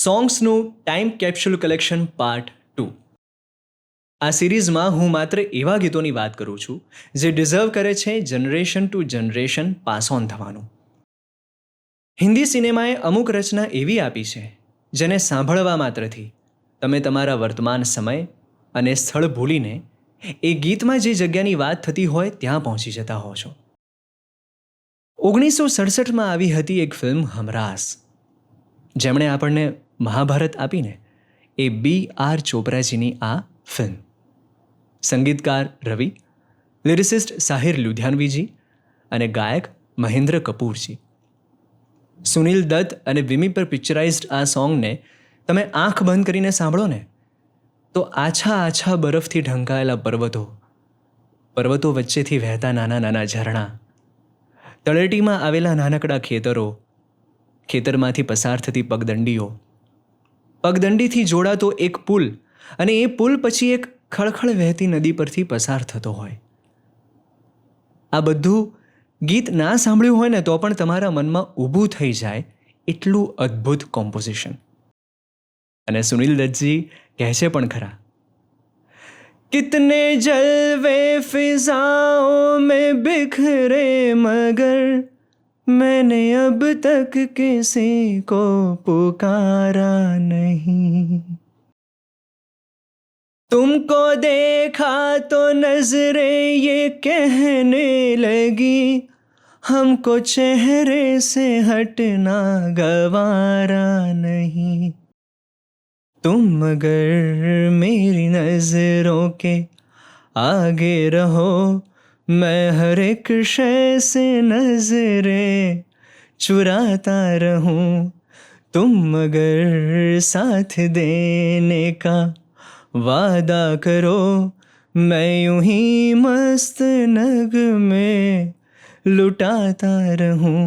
સોંગ્સનું time capsule collection part 2. આ સિરીઝમાં હું માત્ર એવા ગીતોની વાત કરું છું જે ડિઝર્વ કરે છે generation to generation pass on થવાનું. હિન્દી સિનેમાએ અમુક રચના એવી આપી છે જેને સાંભળવા માત્રથી તમે તમારા વર્તમાન સમય અને સ્થળ ભૂલીને એ ગીતમાં જે જગ્યાની વાત થતી હોય ત્યાં પહોંચી જતા હો છો. 1967માં આવી હતી એક ફિલ્મ હમરાસ, જેમણે આપણને મહાભારત આપીને એ B.R. ચોપરાજીની આ ફિલ્મ. સંગીતકાર રવિ, લિરિસિસ્ટ સાહિર લુધિયાનવીજી અને ગાયક મહેન્દ્ર કપૂરજી. સુનિલ દત્ત અને વિમી પર પિક્ચરાઇઝ્ડ આ સોંગને તમે આંખ બંધ કરીને સાંભળો ને તો આછા આછા બરફથી ઢંકાયેલા પર્વતો વચ્ચેથી વહેતા નાના નાના ઝરણા, તળેટીમાં આવેલા નાનકડા ખેતરો, ખેતરમાંથી પસાર થતી પગદંડીથી જોડાતો એક પુલ અને એ પુલ પછી એક ખળખળ વહેતી નદી પરથી પસાર થતો હોય. આ બધું ગીત ના સાંભળ્યું હોય ને તો પણ તમારા મનમાં ઊભું થઈ જાય એટલું અદ્ભુત કોમ્પોઝિશન. અને સુનિલ દત્તજી કહે છે પણ ખરા, કિતને જલવે ફિઝાઓ મેં बिखरे मगर मैंने अब तक किसी को पुकारा नहीं. तुमको देखा तो नजरें ये कहने लगी हमको चेहरे से हटना गवारा नहीं. तुम मगर मेरी नजरों के आगे रहो मैं हर एक शय से नजरे चुराता रहूं. तुम मगर साथ देने का वादा करो मैं यूं ही मस्त नग में लुटाता रहूं.